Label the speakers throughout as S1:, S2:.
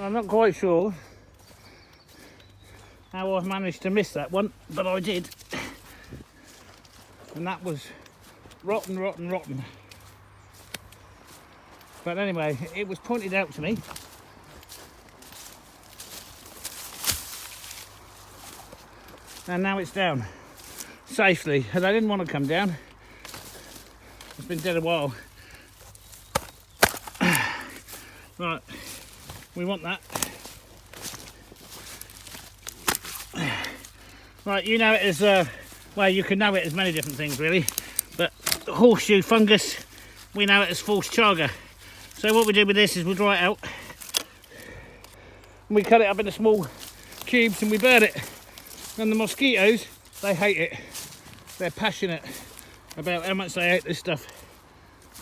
S1: I'm not quite sure how I managed to miss that one, but I did. And that was rotten, rotten, rotten. But anyway, it was pointed out to me. And now it's down safely, and I didn't want to come down. It's been dead a while. Right, we want that. Right, you know it as, well, you can know it as many different things really, but horseshoe fungus, we know it as false chaga. So what we do with this is we dry it out, and we cut it up into small cubes and we burn it. And the mosquitoes, they hate it. They're passionate about how much they hate this stuff.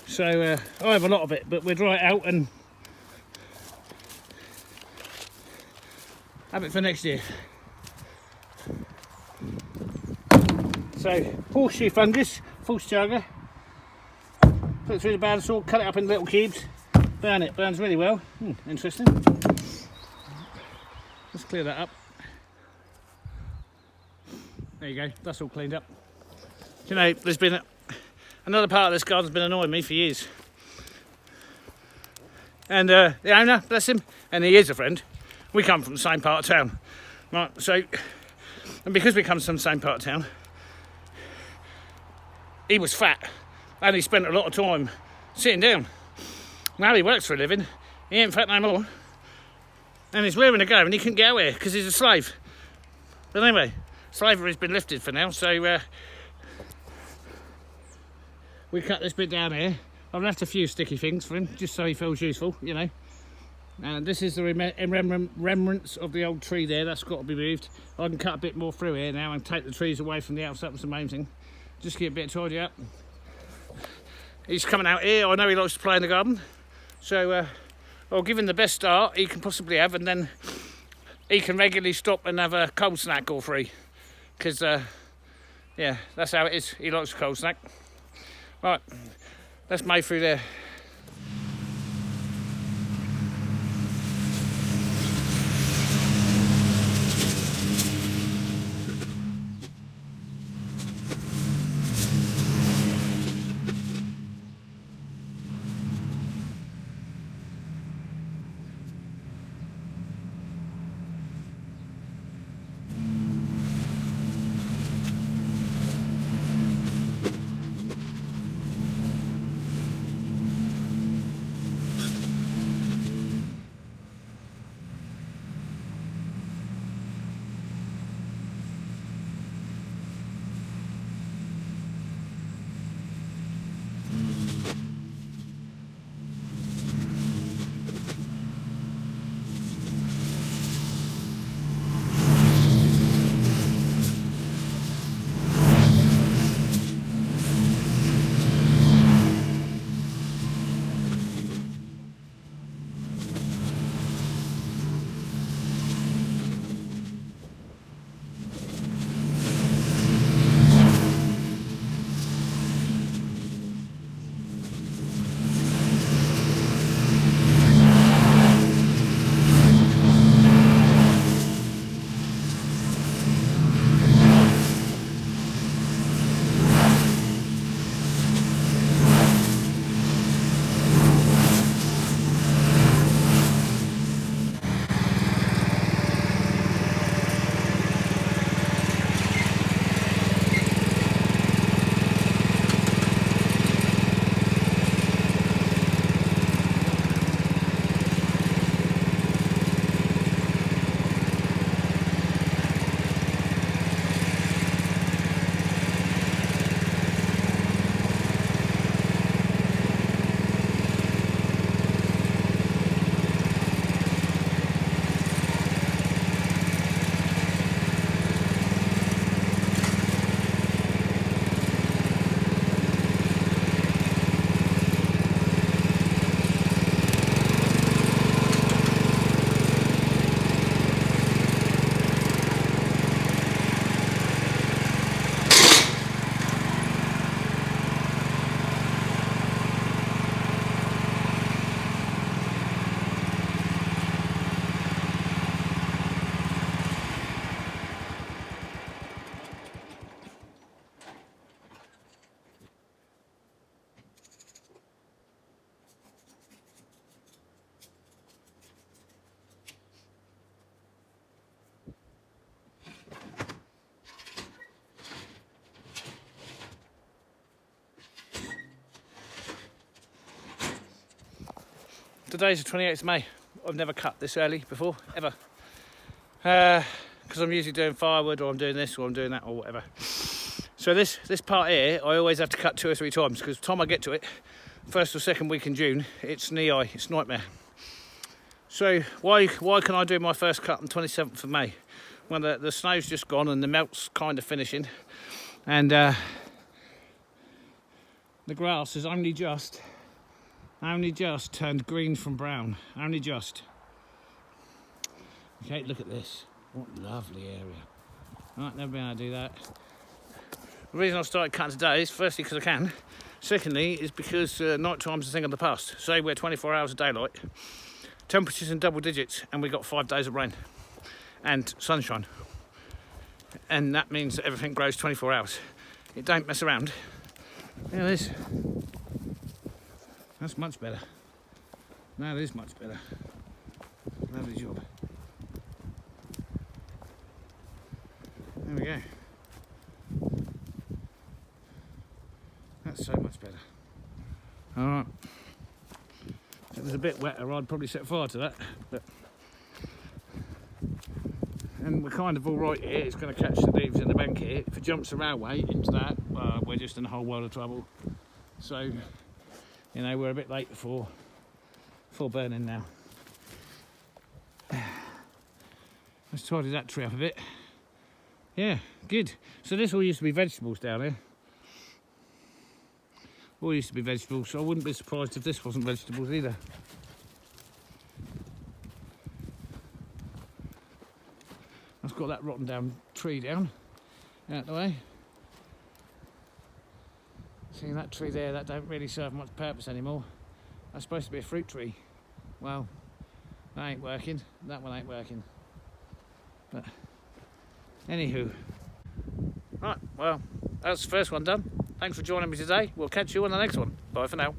S1: So I have a lot of it, but we dry it out and have it for next year. So horseshoe fungus, false chaga. Put it through the bandsaw, cut it up in little cubes, burn it. Burns really well. Interesting. Let's clear that up. There you go, that's all cleaned up. You know, there's been another part of this garden's been annoying me for years. And the owner, bless him, and he is a friend, we come from the same part of town. Right, so, and because we come from the same part of town, he was fat and he spent a lot of time sitting down. Now he works for a living, he ain't fat no more. And he's wearing a go and he couldn't get out here because he's a slave. But anyway, slavery's been lifted for now, so we cut this bit down here. I've left a few sticky things for him, just so he feels useful, you know. And this is the remnants of the old tree there, that's got to be moved. I can cut a bit more through here now and take the trees away from the outside, that's the main thing. Just get a bit tidy up. He's coming out here, I know he likes to play in the garden. So I'll give him the best start he can possibly have, and then he can regularly stop and have a cold snack or three. Because, yeah, that's how it is. He likes a cold snack. Right, let's mow through there. Today's the 28th of May. I've never cut this early before, ever. Because I'm usually doing firewood, or I'm doing this, or I'm doing that, or whatever. So this part here, I always have to cut 2 or 3 times, because by the time I get to it, first or second week in June, it's knee high, it's a nightmare. So why can I do my first cut on 27th of May? When the snow's just gone and the melt's kind of finishing, and the grass is only just turned green from brown, only just. Okay, look at this, what lovely area. Right, never been able to do that. The reason I started cutting today is firstly because I can, secondly is because night time's a thing of the past. Say we're 24 hours of daylight, temperatures in double digits, and we got 5 days of rain and sunshine, and that means that everything grows 24 hours. It don't mess around. There it is. That's much better. That is much better. Lovely job. There we go. That's so much better. Alright. If it was a bit wetter, I'd probably set fire to that, but and we're kind of all right here. It's going to catch the leaves in the bank here. If it jumps the railway into that, we're just in a whole world of trouble. So, you know, we're a bit late for burning now. Let's tidy that tree up a bit. Yeah, good. So this all used to be vegetables down here. All used to be vegetables, so I wouldn't be surprised if this wasn't vegetables either. I've got that rotten down tree down, out the way. See that tree there, that don't really serve much purpose anymore. That's supposed to be a fruit tree. Well, that ain't working, that one ain't working. But, anywho. Right, well, that's the first one done. Thanks for joining me today. We'll catch you on the next one. Bye for now.